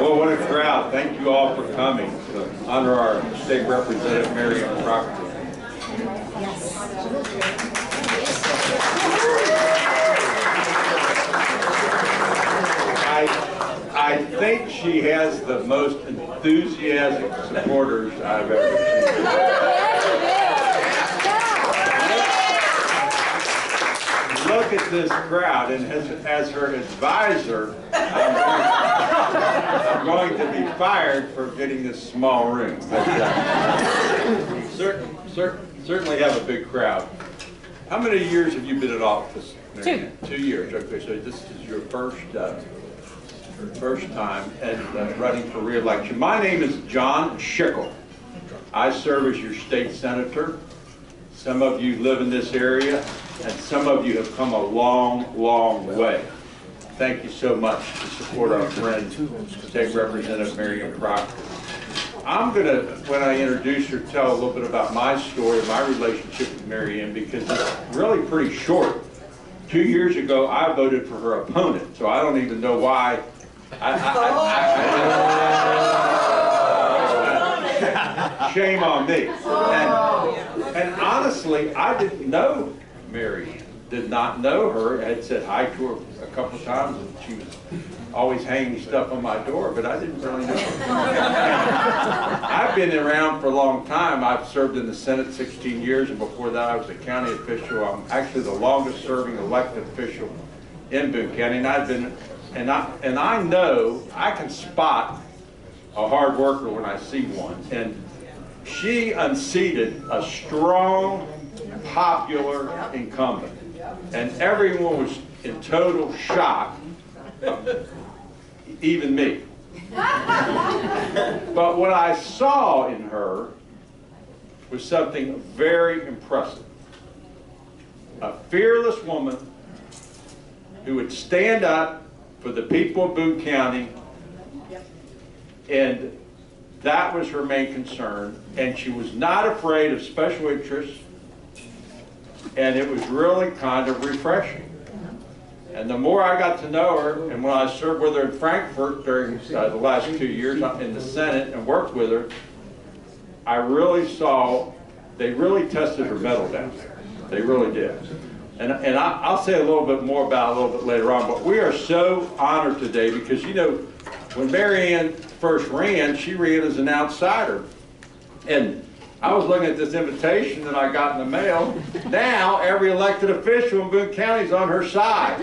Well, what a crowd. Thank you all for coming to honor our State Representative Marianne Proctor. I think she has the most enthusiastic supporters I've ever seen. Look at this crowd, and as her advisor, I'm going to be fired for getting this small room. But, certainly have a big crowd. How many years have you been in office? 2. 2 years. Okay, so this is your first time and running for re-election. My name is John Schickel. I serve as your state senator. Some of you live in this area, and some of you have come a long, long way. Thank you so much to support our friend, State Representative Marianne Proctor. I'm going to, when I introduce her, tell a little bit about my story, my relationship with Marianne, because it's really pretty short. 2 years ago, I voted for her opponent, so I don't even know why. Shame on me. And honestly, I didn't know Marianne. Did not know her. I had said hi to her a couple times, and she was always hanging stuff on my door, but I didn't really know her. I've been around for a long time. I've served in the Senate 16 years, and before that I was a county official. I'm actually the longest serving elected official in Boone County, and I know I can spot a hard worker when I see one. And she unseated a strong, popular incumbent. And everyone was in total shock, even me. But what I saw in her was something very impressive. A fearless woman who would stand up for the people of Boone County, and that was her main concern. And she was not afraid of special interests, and it was really kind of refreshing. And the more I got to know her, and when I served with her in Frankfurt during the last 2 years in the Senate and worked with her, I really saw they really tested her mettle down there. They really did. And I'll say a little bit more about it a little bit later on, but we are so honored today because, you know, when Marianne first ran, she ran as an outsider. And I was looking at this invitation that I got in the mail. Now, every elected official in Boone County is on her side.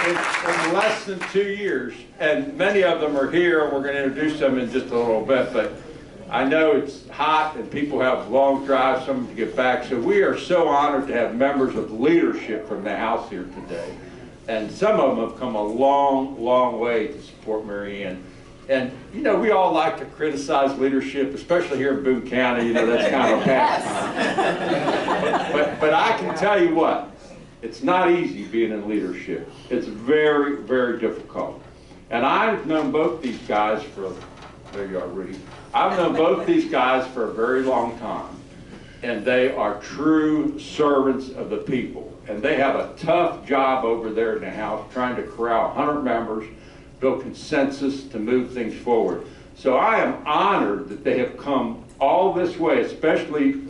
In less than 2 years, and many of them are here, and we're going to introduce them in just a little bit, but I know it's hot and people have long drives, some to get back, so we are so honored to have members of leadership from the House here today. And some of them have come a long, long way to support Marianne. And, you know, we all like to criticize leadership, especially here in Boone County. You know, that's kind of a pastime. But I can tell you what, it's not easy being in leadership. It's very, very difficult. And I've known both these guys for, there you are, Rudy. I've known both these guys for a very long time. And they are true servants of the people. And they have a tough job over there in the House trying to corral 100 members, build consensus to move things forward. So I am honored that they have come all this way, especially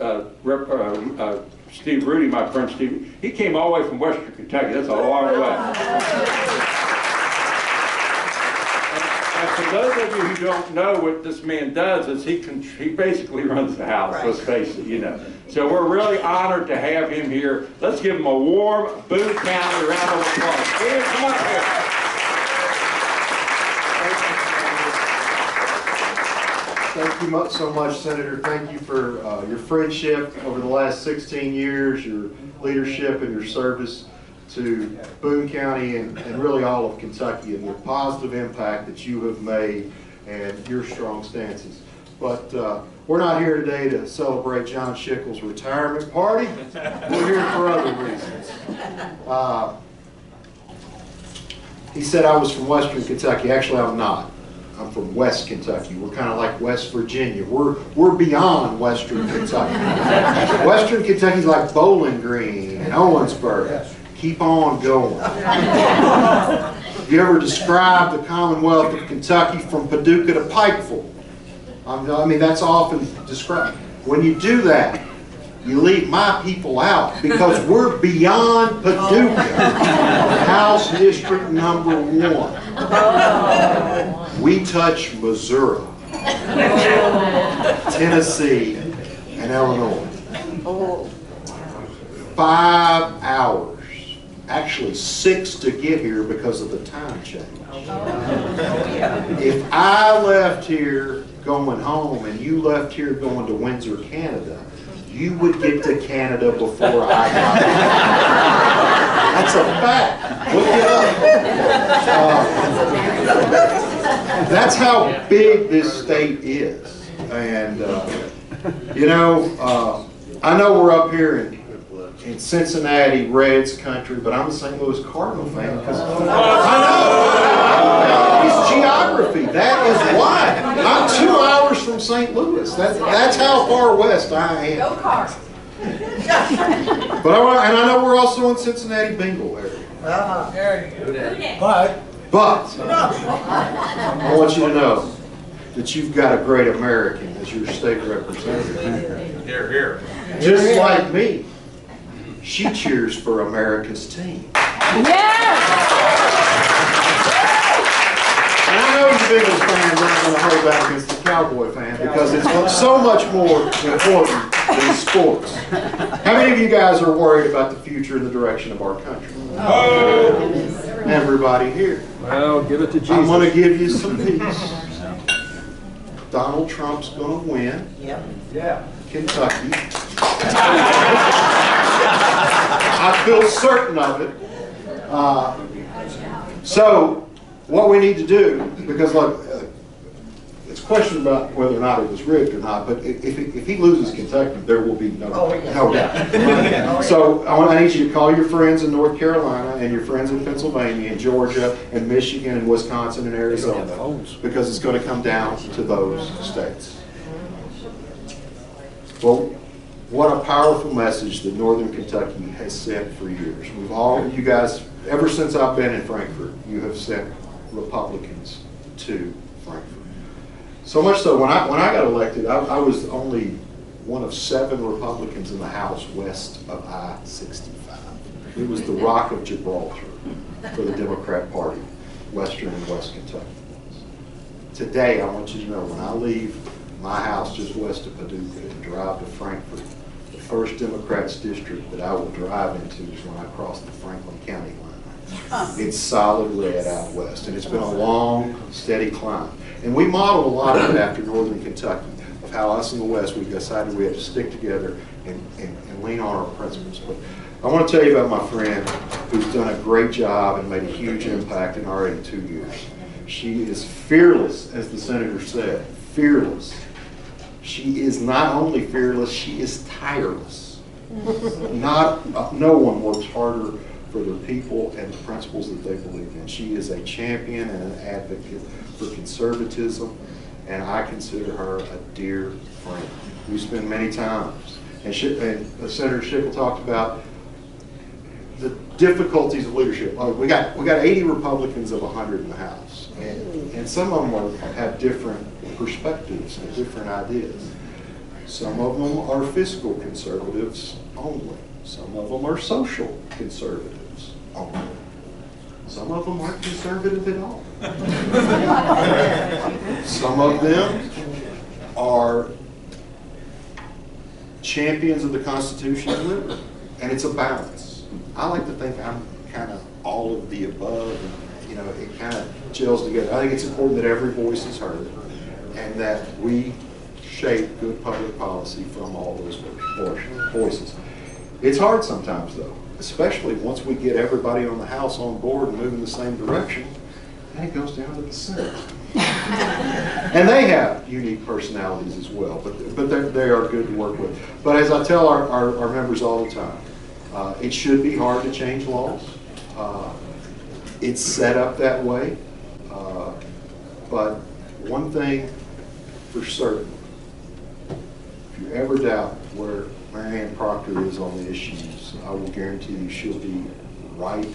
Steve Rudy, my friend Steve. He came all the way from Western Kentucky. That's a long way. And for those of you who don't know what this man does, is he basically runs the House, let's face it, you know. So we're really honored to have him here. Let's give him a warm Boone County round of applause. Ian, come up here. Thank you so much, Senator. Thank you for your friendship over the last 16 years, your leadership and your service to Boone County and really all of Kentucky, and the positive impact that you have made and your strong stances. But we're not here today to celebrate John Schickel's retirement party. We're here for other reasons. He said I was from Western Kentucky. Actually, I'm not. I'm from West Kentucky. We're kind of like West Virginia. We're beyond Western Kentucky. Western Kentucky's like Bowling Green and Owensboro. Keep on going. Have you ever described the Commonwealth of Kentucky from Paducah to Pikeville? I mean, that's often described. When you do that, you leave my people out because we're beyond Paducah, House District number 1. We touch Missouri, Tennessee, and Illinois. 5 hours, actually 6 to get here because of the time change. If I left here going home and you left here going to Windsor, Canada, you would get to Canada before I got there. That's a fact. Look it up. That's how big this state is. And, you know, I know we're up here in Cincinnati Reds country, but I'm a St. Louis Cardinal fan because I know it's geography. That is why. I'm 2 hours from St. Louis. That's how far west I am. Go Cards. And I know we're also in Cincinnati Bengal area. But I want you to know that you've got a great American as your state representative. Here, here. Just like me. She cheers for America's team. Yes! And I know you Bengals fans aren't going to hold back against the Cowboy fan because it's so much more important than sports. How many of you guys are worried about the future and the direction of our country? Oh. Everybody here. Well, give it to Jesus. I'm going to give you some peace. Donald Trump's going to win. Yeah. Kentucky. I feel certain of it. So, what we need to do, because look, it's a question about whether or not it was rigged or not, but if he loses Kentucky, there will be no doubt. So, I need you to call your friends in North Carolina and your friends in Pennsylvania and Georgia and Michigan and Wisconsin and Arizona, because it's going to come down to those states. Well, what a powerful message that Northern Kentucky has sent for years. You guys, ever since I've been in Frankfort, you have sent Republicans to Frankfort. So much so, when I got elected, I was only one of 7 Republicans in the House west of I-65. It was the Rock of Gibraltar for the Democrat Party, Western and West Kentucky. Today, I want you to know, when I leave my house just west of Paducah and drive to Frankfort, the first Democrats district that I will drive into is when I cross the Franklin County line. It's solid red out west, and it's been a long, steady climb. And we modeled a lot of it after Northern Kentucky, of how us in the West, we decided we had to stick together and lean on our principles. But I want to tell you about my friend who's done a great job and made a huge impact in already 2 years. She is fearless, as the senator said, fearless. She is not only fearless, she is tireless. No one works harder for their people and the principles that they believe in. She is a champion and an advocate for conservatism, and I consider her a dear friend. We spend many times, and Senator Schickel talked about the difficulties of leadership. We got 80 Republicans of 100 in the House, and some of them have different perspectives and different ideas. Some of them are fiscal conservatives only. Some of them are social conservatives only. Some of them aren't conservative at all. Some of them are champions of the Constitution and liberty, and it's a balance. I like to think I'm kind of all of the above, and it kind of gels together. I think it's important that every voice is heard, and that we shape good public policy from all those voices. It's hard sometimes, though, especially once we get everybody on the House on board and move in the same direction, and it goes down to the Senate. And they have unique personalities as well, but they are good to work with. But as I tell our members all the time, it should be hard to change laws. It's set up that way, but one thing for certain, if you ever doubt where Marianne Proctor is on the issues, I will guarantee you she'll be right,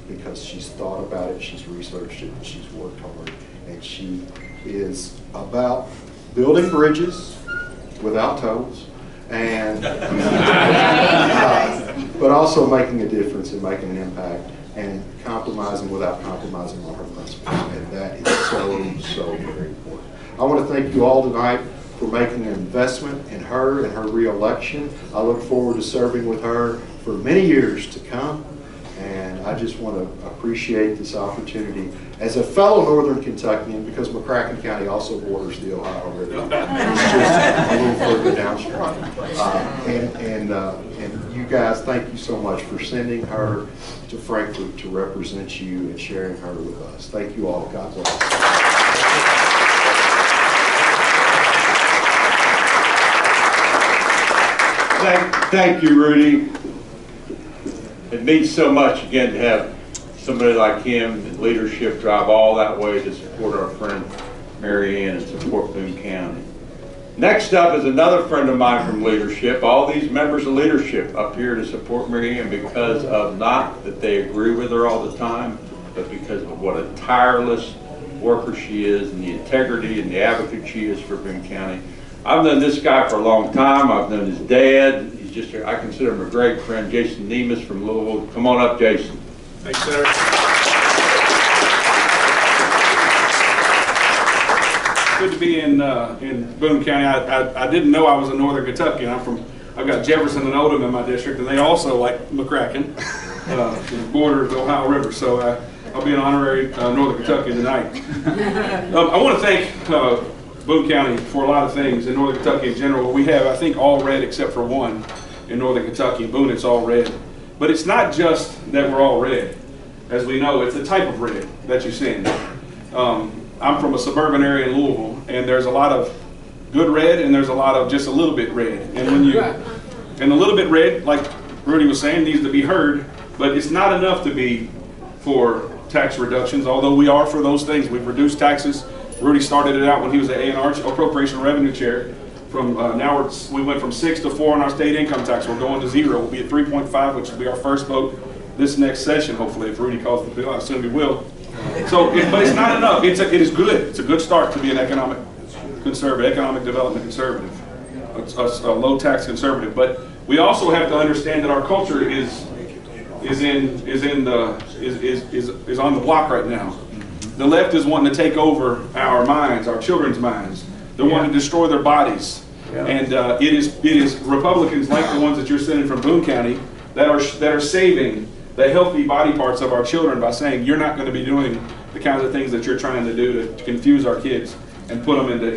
because she's thought about it, she's researched it, and she's worked hard, and she is about building bridges without tolls, and but also making a difference and making an impact, and compromising without compromising on her principles, and that is so very important. I want to thank you all tonight for making an investment in her and her re-election. I look forward to serving with her for many years to come, and I just want to appreciate this opportunity as a fellow Northern Kentuckian, because McCracken County also borders the Ohio River. It's just a little further downstream. And you guys, thank you so much for sending her to Frankfurt to represent you and sharing her with us. Thank you all. God bless. Thank you, Rudy. It means so much, again, to have somebody like him in leadership drive all that way to support our friend Marianne and support Boone County. Next up is another friend of mine from leadership. All these members of leadership up here to support Marianne because of not that they agree with her all the time, but because of what a tireless worker she is and the integrity and the advocate she is for Boone County. I've known this guy for a long time. I've known his dad. He's just, I consider him a great friend, Jason Nemus from Louisville. Come on up, Jason. Thanks, Senator. Good to be in Boone County. I didn't know I was a Northern Kentuckian. I've got Jefferson and Oldham in my district, and they also like McCracken, the border of the Ohio River. So I'll be an honorary Northern Kentuckian tonight. I want to thank Boone County for a lot of things in Northern Kentucky in general. We have, I think, all red except for one in Northern Kentucky. In Boone, it's all red. But it's not just that we're all red. As we know, it's the type of red that you see. I'm from a suburban area in Louisville, and there's a lot of good red, and there's a lot of just a little bit red. And when you, and a little bit red, like Rudy was saying, needs to be heard, but it's not enough to be for tax reductions, although we are for those things. We've reduced taxes. Rudy started it out when he was the A&R Appropriation Revenue Chair. From now we went from 6 to 4 on our state income tax. We're going to 0. We'll be at 3.5, which will be our first vote this next session. Hopefully, if Rudy calls the bill, I assume he will. So, but it's not enough. It is good. It's a good start to be an economic conservative, economic development conservative, a low tax conservative. But we also have to understand that our culture is on the block right now. The left is wanting to take over our minds, our children's minds. They're wanting to destroy their bodies. Yeah. And it is Republicans like the ones that you're sending from Boone County that are saving the healthy body parts of our children by saying you're not going to be doing the kinds of things that you're trying to do to confuse our kids and put them into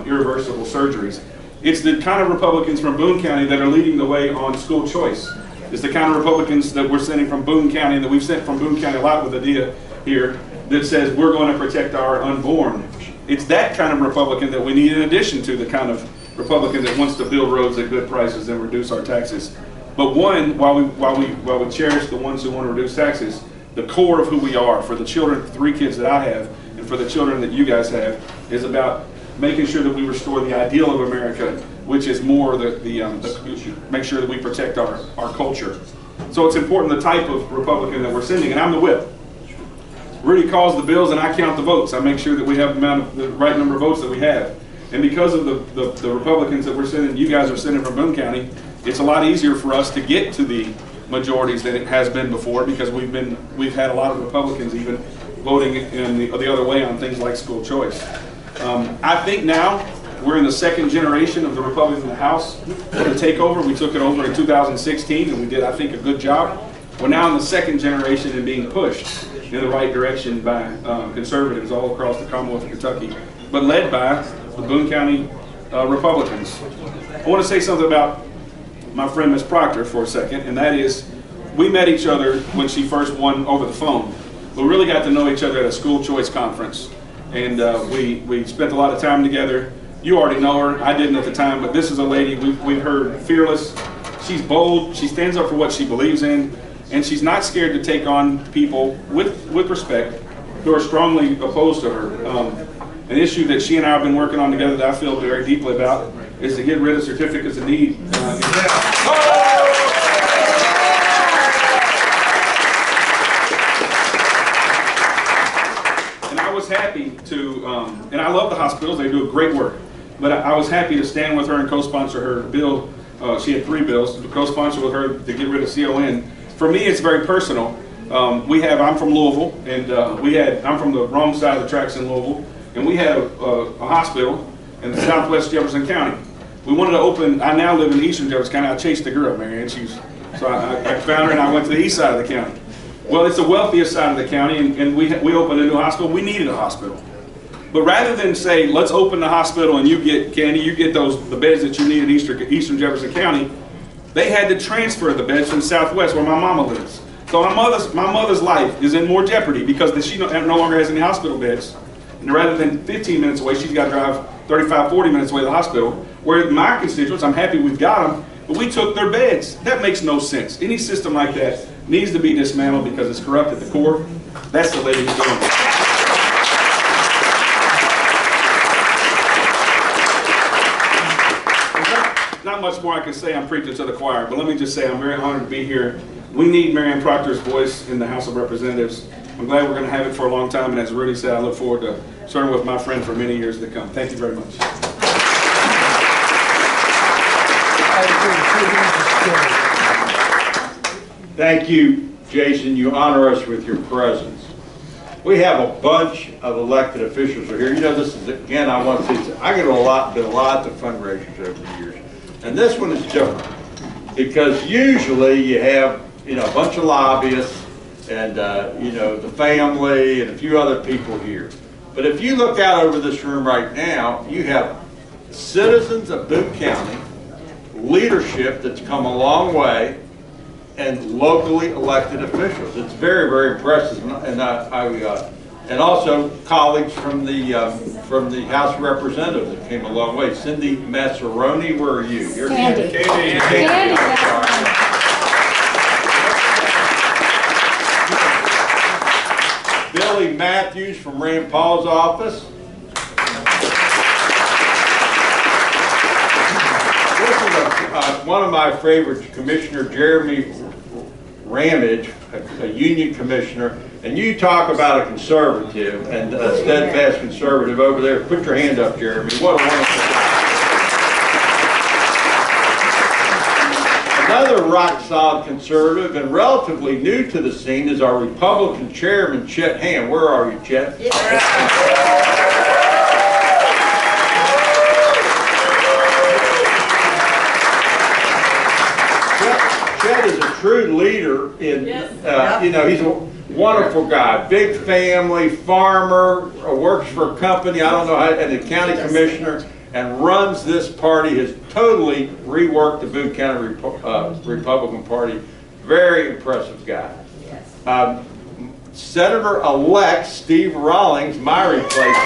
irreversible surgeries. It's the kind of Republicans from Boone County that are leading the way on school choice. It's the kind of Republicans that we're sending from Boone County, and that we've sent from Boone County a lot with Adia here, that says we're going to protect our unborn. It's that kind of Republican that we need, in addition to the kind of Republican that wants to build roads at good prices and reduce our taxes. But one, while we cherish the ones who want to reduce taxes, the core of who we are, for the children, the 3 kids that I have, and for the children that you guys have, is about making sure that we restore the ideal of America, which is more make sure that we protect our culture. So it's important the type of Republican that we're sending, and I'm the whip. Rudy calls the bills and I count the votes. I make sure that we have the right number of votes that we have. And because of the Republicans that we're sending, you guys are sending from Boone County, it's a lot easier for us to get to the majorities than it has been before, because we've had a lot of Republicans even voting in the other way on things like school choice. I think now we're in the 2nd generation of the Republicans in the House to take over. We took it over in 2016 and we did, I think, a good job. We're now in the 2nd generation and being pushed in the right direction by conservatives all across the Commonwealth of Kentucky, but led by the Boone County Republicans. I want to say something about my friend Ms. Proctor for a second, and that is, we met each other when she first won over the phone. We really got to know each other at a school choice conference, and we spent a lot of time together. You already know her. I didn't at the time, but this is a lady we've heard fearless. She's bold. She stands up for what she believes in, and she's not scared to take on people with respect who are strongly opposed to her. An issue that she and I have been working on together that I feel very deeply about is to get rid of certificates of need. And I was happy to, and I love the hospitals, they do a great work, but I was happy to stand with her and co-sponsor her bill. She had 3 bills, to co-sponsor with her to get rid of CON. For me, it's very personal. I'm from Louisville, and I'm from the wrong side of the tracks in Louisville, and we had a hospital in southwest Jefferson County. We wanted to open, I now live in eastern Jefferson County. I chased the girl, Marianne. So I found her and I went to the east side of the county. Well, it's the wealthiest side of the county, and we opened a new hospital. We needed a hospital. But rather than say, let's open the hospital and you get, Candy, you get the beds that you need in eastern Jefferson County, they had to transfer the beds from southwest where my mama lives. So my mother's life is in more jeopardy because she no longer has any hospital beds. And rather than 15 minutes away, she's got to drive 35, 40 minutes away to the hospital. Where my constituents, I'm happy we've got them, but we took their beds. That makes no sense. Any system like that needs to be dismantled because it's corrupt at the core. That's the lady who's doing it. Not much more I can say. I'm preaching to the choir, but let me just say I'm very honored to be here. We need Marianne Proctor's voice in the House of Representatives. I'm glad we're going to have it for a long time, and as Rudy said, I look forward to serving with my friend for many years to come. Thank you very much. Thank you, Jason. You honor us with your presence. We have a bunch of elected officials are here. You know, this is, again, I want to say, I get been a lot of fundraisers over the years. And this one is different because usually you have, you know, a bunch of lobbyists and, you know, the family and a few other people here. But if you look out over this room right now, you have citizens of Boone County, leadership that's come a long way, and locally elected officials. It's very, very impressive, and also colleagues from the House of Representatives that came a long way. Cindy Massaroni, where are you? You're Candy. Candy. Billy Matthews from Rand Paul's office. One of my favorites, Commissioner Jeremy Ramage, a union commissioner, and you talk about a conservative and a steadfast conservative over there. Put your hand up, Jeremy. What a wonderful guy. Another rock-solid conservative and relatively new to the scene is our Republican chairman, Chet Ham. Where are you, Chet? Yeah. Chet is a true leader in, you know, he's a wonderful guy, big family, farmer, works for a company, I don't know how, and a county commissioner, and runs this party, has totally reworked the Boone County Republican Party. Very impressive guy. Senator-elect Steve Rawlings, my replacement.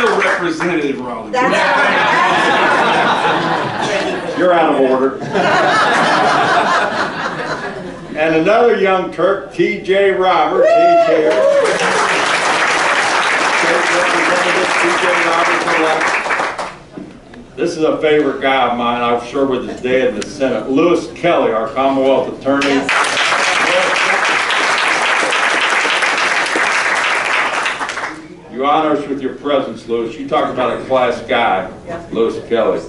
Representative Rawlings. You're out of order. And another young Turk, T.J. Roberts. He's here. This is a favorite guy of mine. I've served with his dad in the Senate. Lewis Kelly, our Commonwealth Attorney. Yes. You honor us with your presence, Lewis. You talk about a class guy, Lewis Kelly.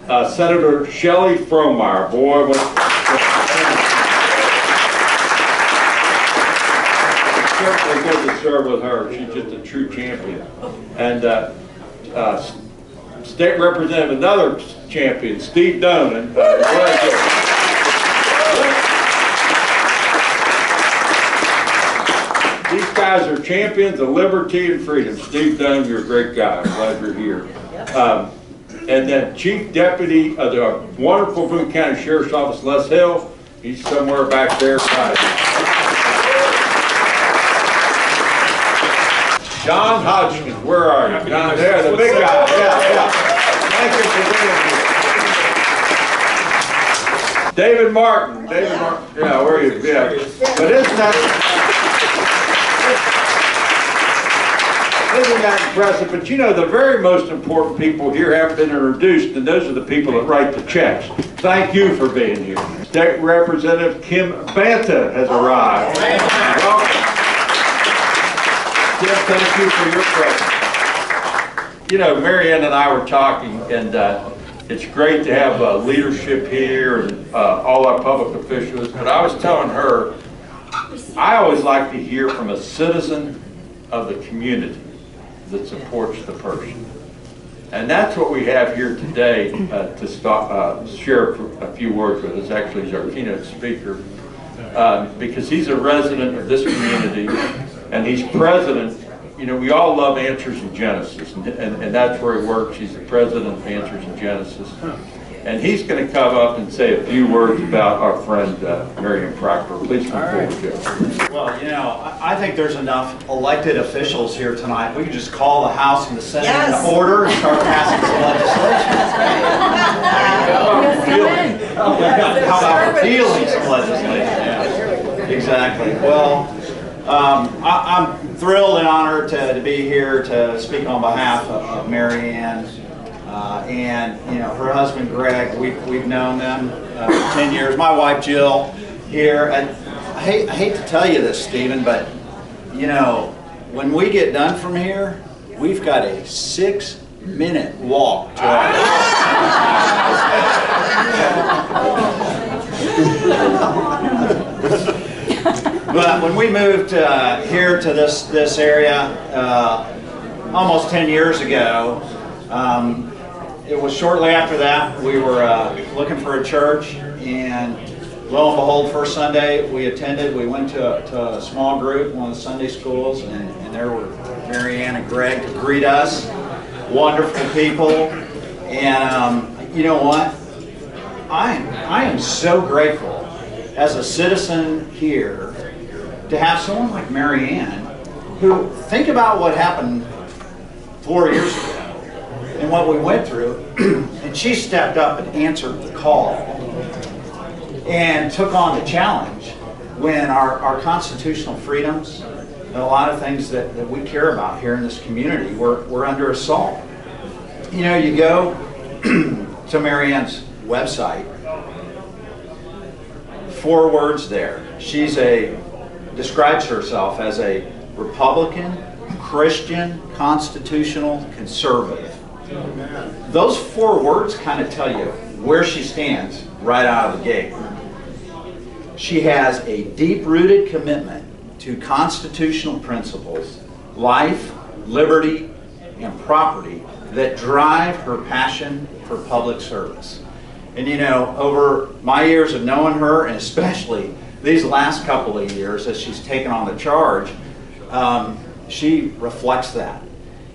Senator Shelley Fromeyer, boy, certainly good to serve with her. She's just a true champion. And State Representative, another champion, Steve Donan. These guys are champions of liberty and freedom. Steve Dunn, you're a great guy. I'm glad you're here. And then Chief Deputy of the wonderful Boone County Sheriff's Office, Les Hill. He's somewhere back there. John Hodgkin, where are you? John, there, the big guy. Yeah. Thank you for being here. David Martin. David Martin. Yeah, where are you? Yeah. But isn't that impressive? But you know, the very most important people here have been introduced, and those are the people that write the checks. Thank you for being here. State Representative Kim Banta has arrived. Welcome. Kim, thank you for your presence. You know, Marianne and I were talking, and it's great to have leadership here and all our public officials, but I was telling her, I always like to hear from a citizen of the community that supports the person. And that's what we have here today to share a few words with us. Actually, he's our keynote speaker, because he's a resident of this community, and he's president. You know, we all love Answers in Genesis, and that's where he works. He's the president of Answers in Genesis. And he's going to come up and say a few words about our friend Marianne Proctor. Please come forward, Joe. Well, you know, I think there's enough elected officials here tonight. We can just call the House and the Senate into order and start passing some legislation. How about repealing some legislation? Yeah, exactly. Well, I'm thrilled and honored to be here to speak on behalf of Marianne. And you know, her husband Greg, we've known them for 10 years. My wife Jill here. And I hate to tell you this, Stephen, but you know, when we get done from here, we've got a 6-minute walk to our But when we moved here to this area almost 10 years ago, it was shortly after that we were looking for a church, and lo and behold, first Sunday we attended, we went to a small group, one of the Sunday schools, and there were Marianne and Greg to greet us. Wonderful people. And you know what? I am so grateful as a citizen here to have someone like Marianne, who, think about what happened 4 years ago and what we went through, and she stepped up and answered the call and took on the challenge when our constitutional freedoms and a lot of things that we care about here in this community were under assault. You know, you go to Marianne's website, 4 words there. She describes herself as a Republican, Christian, constitutional, conservative. Those 4 words kind of tell you where she stands right out of the gate. She has a deep-rooted commitment to constitutional principles, life, liberty, and property that drive her passion for public service. And you know, over my years of knowing her, and especially these last couple of years as she's taken on the charge, she reflects that.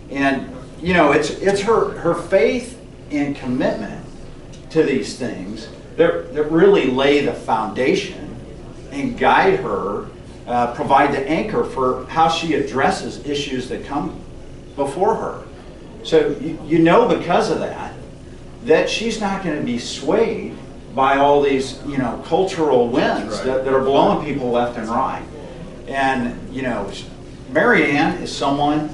And you know, it's her faith and commitment to these things that really lay the foundation and guide her, provide the anchor for how she addresses issues that come before her. So you know, because of that she's not going to be swayed by all these, you know, cultural winds that are blowing people left and right. And you know, Marianne is someone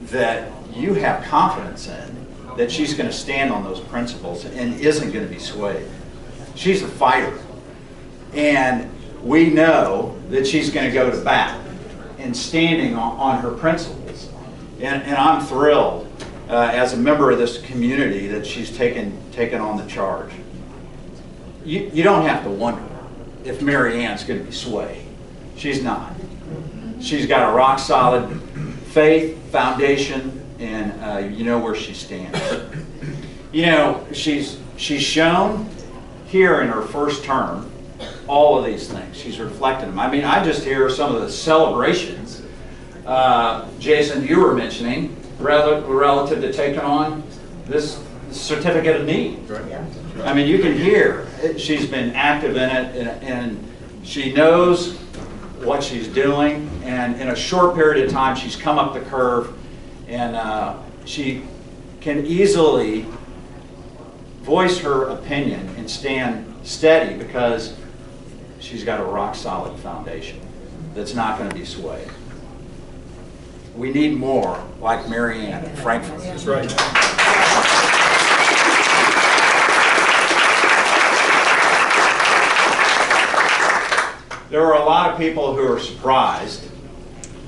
that you have confidence in, that she's going to stand on those principles and isn't going to be swayed. She's a fighter, and we know that she's going to go to bat and standing on her principles. And I'm thrilled as a member of this community that she's taken on the charge. You don't have to wonder if Marianne's going to be swayed. She's not. She's got a rock solid faith, foundation, and you know where she stands. You know, she's shown here in her first term all of these things. She's reflected them. I mean, I just hear some of the celebrations, Jason, you were mentioning, relative to taking on this certificate of need. Right. Yeah. I mean, you can hear she's been active in it, and she knows what she's doing, and in a short period of time she's come up the curve, and she can easily voice her opinion and stand steady because she's got a rock-solid foundation that's not going to be swayed. We need more like Marianne in Frankfurt. That's right. There are a lot of people who are surprised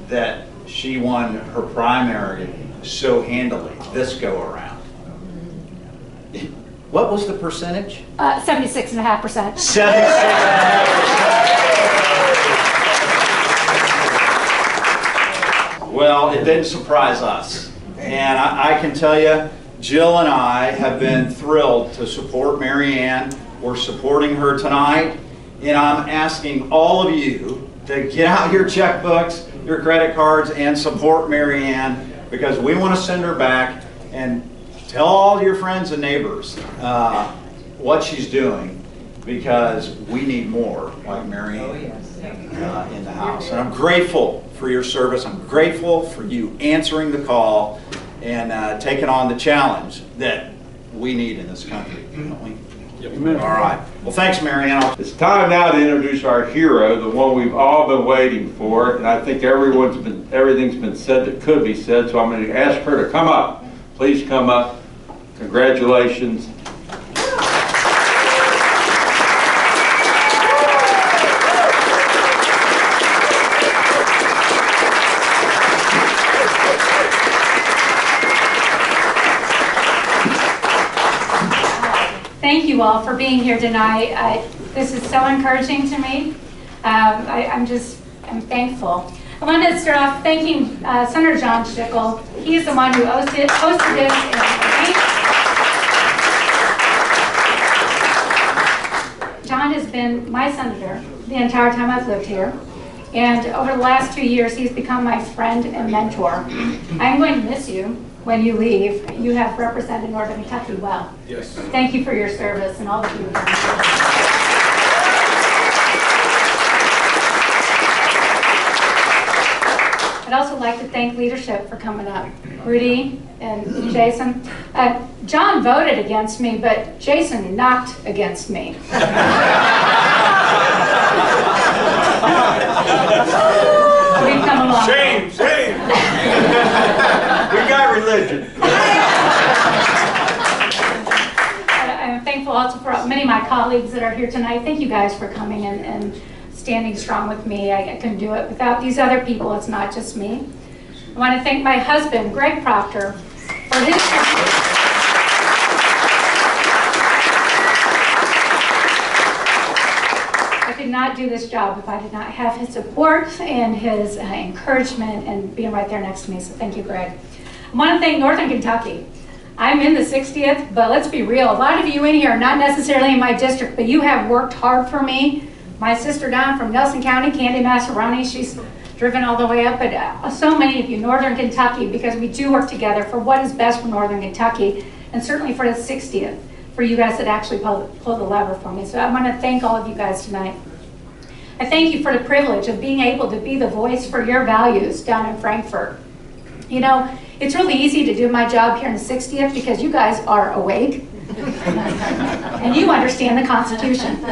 that she won her primary so handily this go around. What was the percentage? 76.5%. 76.5%. Well, it didn't surprise us. And I can tell you, Jill and I have been thrilled to support Marianne. We're supporting her tonight. And I'm asking all of you to get out your checkbooks, your credit cards, and support Marianne, because we want to send her back and tell all your friends and neighbors what she's doing, because we need more like Marianne in the house. And I'm grateful for your service. I'm grateful for you answering the call and taking on the challenge that we need in this country, don't we? Amen. All right. Well, thanks, Marianne. It's time now to introduce our hero, the one we've all been waiting for, and I think everything's been said that could be said, so I'm going to ask her to come up. Please come up. Congratulations. Thank you all for being here tonight. This is so encouraging to me. I'm thankful. I wanted to start off thanking Senator John Schickel. He is the one who hosted this. John has been my senator the entire time I've lived here. And over the last 2 years, he's become my friend and mentor. I'm going to miss you when you leave. You have represented Northern Kentucky well. Yes. Thank you for your service and all that you've done. I'd also like to thank leadership for coming up. Rudy and Jason. John voted against me, but Jason knocked against me. We've come along. Shame, shame. We got religion. I'm thankful also for many of my colleagues that are here tonight. Thank you guys for coming and standing strong with me. I couldn't do it without these other people. It's not just me. I want to thank my husband, Rep Proctor, for his support. I could not do this job if I did not have his support and his encouragement and being right there next to me. So thank you, Greg. I want to thank Northern Kentucky. I'm in the 60th, but let's be real. A lot of you in here are not necessarily in my district, but you have worked hard for me. My sister down from Nelson County, Candy Massaroni, she's driven all the way up. But so many of you, Northern Kentucky, because we do work together for what is best for Northern Kentucky, and certainly for the 60th, for you guys that actually pull the lever for me. So I want to thank all of you guys tonight. I thank you for the privilege of being able to be the voice for your values down in Frankfurt. You know, it's really easy to do my job here in the 60th because you guys are awake and you understand the Constitution.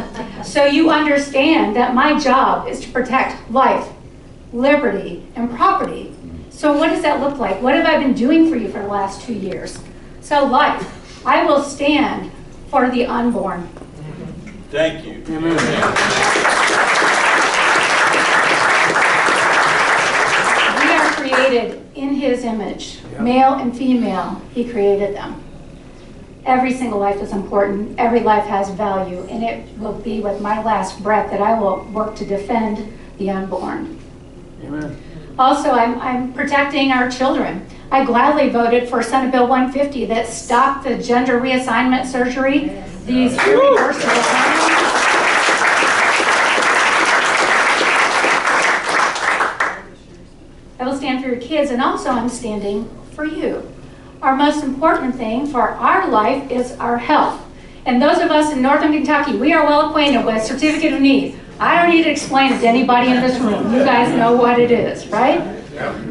So you understand that my job is to protect life, liberty, and property. So what does that look like? What have I been doing for you for the last 2 years? So life, I will stand for the unborn. Thank you. We are created in his image, male and female, he created them. Every single life is important, every life has value, and it will be with my last breath that I will work to defend the unborn. Amen. Also, I'm protecting our children. I gladly voted for Senate Bill 150 that stopped the gender reassignment surgery, these irreversible I will stand for your kids, and also I'm standing for you. Our most important thing for our life is our health. And those of us in Northern Kentucky, we are well acquainted with Certificate of Need. I don't need to explain it to anybody in this room. You guys know what it is, right?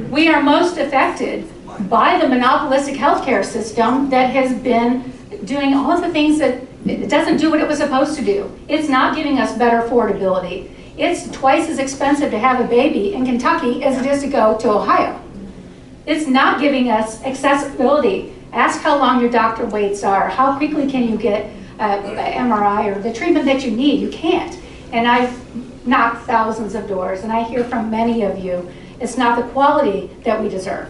We are most affected by the monopolistic healthcare system that has been doing all of the things that It doesn't do what it was supposed to do. It's not giving us better affordability. It's twice as expensive to have a baby in Kentucky as it is to go to Ohio. It's not giving us accessibility. Ask how long your doctor waits are. How quickly can you get an MRI or the treatment that you need? You can't. And I've knocked thousands of doors, and I hear from many of you, it's not the quality that we deserve.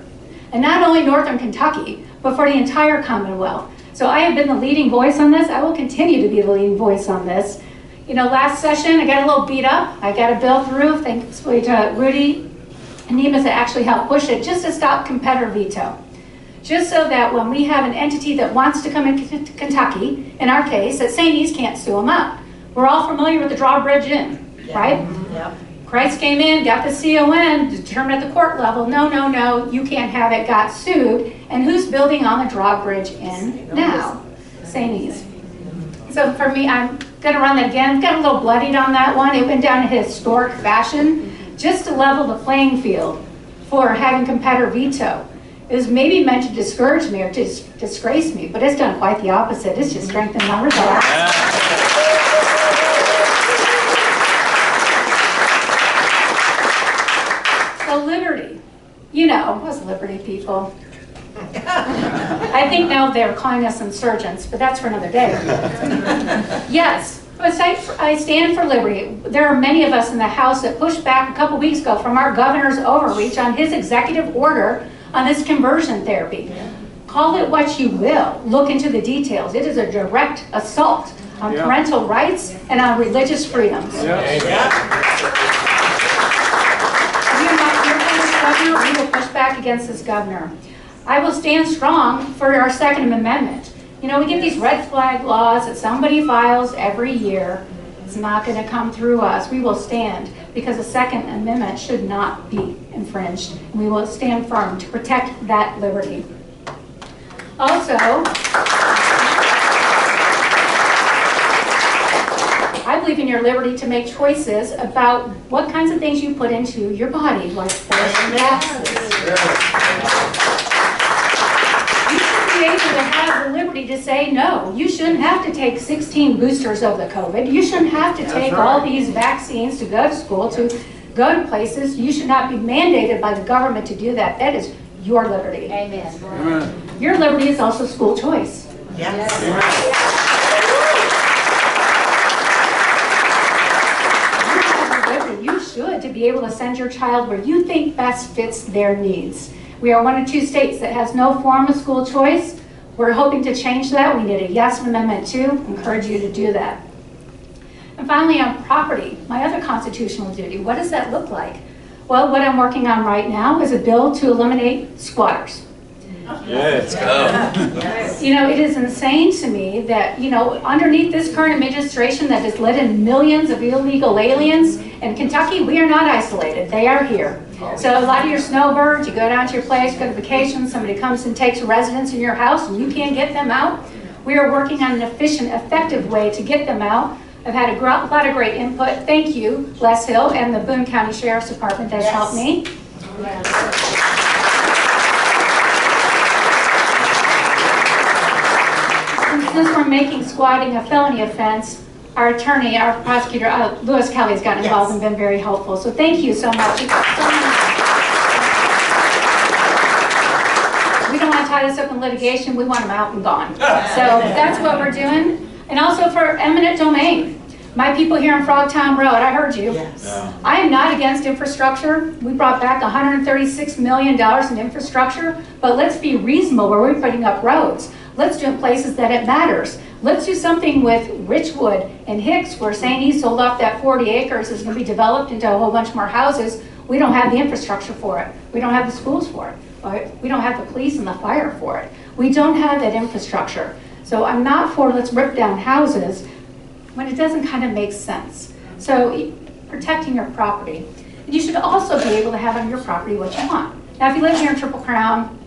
And not only Northern Kentucky, but for the entire Commonwealth. So I have been the leading voice on this. I will continue to be the leading voice on this. You know, last session, I got a little beat up. I got a bill through, thanks to Rudy and Nemus that actually helped push it, just to stop competitor veto. Just so that when we have an entity that wants to come into Kentucky, in our case, that St. E's can't sue them out. We're all familiar with the drawbridge in, right? Yep. Christ came in, got the CON, determined at the court level, no, you can't have it, got sued. And who's building on the drawbridge in now? St. E's. So for me, I'm gonna run that again. Got a little bloodied on that one. It went down in a historic fashion, just to level the playing field for having competitor veto. It was maybe meant to discourage me or to disgrace me, but it's done quite the opposite. It's just strengthened my results. So liberty, you know, us liberty people. I think now they're calling us insurgents, but that's for another day. Yes, but I stand for liberty. There are many of us in the House that pushed back a couple weeks ago from our governor's overreach on his executive order on this conversion therapy. Call it what you will. Look into the details. It is a direct assault on parental rights and on religious freedoms. We will push back against this governor. I will stand strong for our Second Amendment. You know, we get these red flag laws that somebody files every year. It's not going to come through us. We will stand because the Second Amendment should not be infringed. We will stand firm to protect that liberty. Also, I believe in your liberty to make choices about what kinds of things you put into your body, like forced gases. You should be able to have the liberty to say no. You shouldn't have to take 16 boosters of the COVID. You shouldn't have to take all these vaccines to go to school, to go to places. You should not be mandated by the government to do that. That is your liberty. Amen. Amen. Your liberty is also school choice. Yes. You should, to be able to send your child where you think best fits their needs. We are one of 2 states that has no form of school choice. We're hoping to change that. We need a yes amendment too. Encourage you to do that. And finally, on property, my other constitutional duty. What does that look like? Well, what I'm working on right now is a bill to eliminate squatters. Let's go. You know, it is insane to me that, you know, underneath this current administration that has let in millions of illegal aliens, in Kentucky, we are not isolated. They are here. So a lot of your snowbirds, you go down to your place, go to vacation, somebody comes and takes residence in your house and you can't get them out. We are working on an efficient, effective way to get them out. I've had a lot of great input. Thank you, Les Hill and the Boone County Sheriff's Department that's helped me. Since we're making squatting a felony offense, our attorney, our prosecutor, Lewis Kelly, has gotten involved and been very helpful. So thank you so much. We don't want to tie this up in litigation. We want them out and gone. So that's what we're doing. And also for eminent domain. My people here on Frogtown Road, I heard you. Yes. I am not against infrastructure. We brought back $136 million in infrastructure, but let's be reasonable where we're putting up roads. Let's do it in places that it matters. Let's do something with Richwood and Hicks, where St. E sold off that 40 acres, is going to be developed into a whole bunch more houses. We don't have the infrastructure for it. We don't have the schools for it. We don't have the police and the fire for it. We don't have that infrastructure. So I'm not for let's rip down houses when it doesn't kind of make sense. So protecting your property. And you should also be able to have on your property what you want. Now, if you live here in Triple Crown,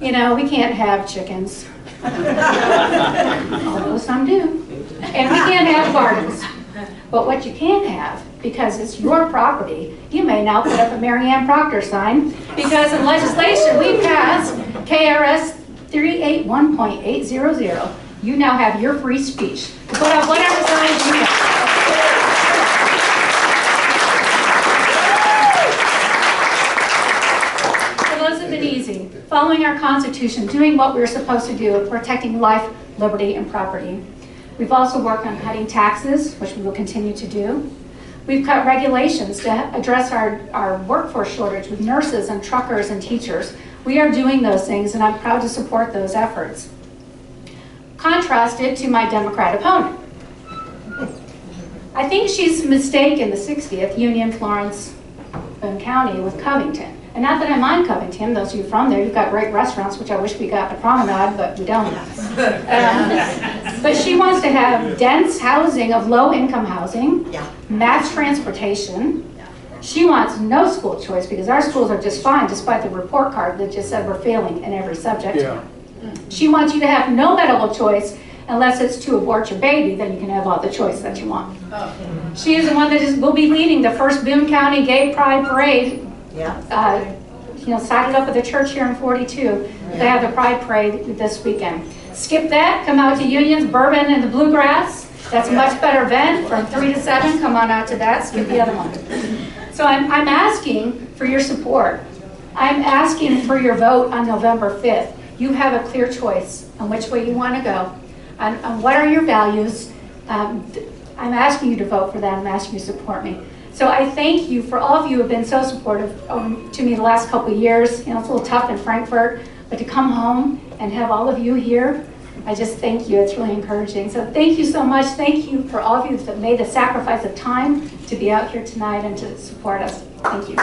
you know, we can't have chickens. Although some do. And we can't have gardens. But what you can have, because it's your property, you may now put up a Marianne Proctor sign, because in legislation we passed KRS 381.800. You now have your free speech to put up whatever signs you want. Those have been easy. Following our Constitution, doing what we're supposed to do, protecting life, liberty, and property. We've also worked on cutting taxes, which we will continue to do. We've cut regulations to address our workforce shortage with nurses and truckers and teachers. We are doing those things, and I'm proud to support those efforts. Contrasted to my Democrat opponent. I think she's mistaken the 60th Union, Florence, Boone County with Covington. And not that I mind Covington, those of you from there, you've got great restaurants, which I wish we got to Promenade, but we don't. But she wants to have dense housing of low-income housing, mass transportation. She wants no school choice because our schools are just fine, despite the report card that just said we're failing in every subject. She wants you to have no medical choice unless it's to abort your baby, then you can have all the choice that you want. She is the one that will be leading the first Boone County Gay Pride Parade. Sided up with the church here in 42. They have the Pride Parade this weekend. Skip that, come out to Union's Bourbon and the Bluegrass. That's a much better event from 3 to 7. Come on out to that, skip the other one. So I'm asking for your support. I'm asking for your vote on November 5th. You have a clear choice on which way you want to go, on what are your values. I'm asking you to vote for that. I'm asking you to support me. So I thank you for all of you who have been so supportive to me the last couple of years. It's a little tough in Frankfurt, but to come home and have all of you here, I just thank you. It's really encouraging. So thank you so much. Thank you for all of you that made the sacrifice of time to be out here tonight and to support us. Thank you.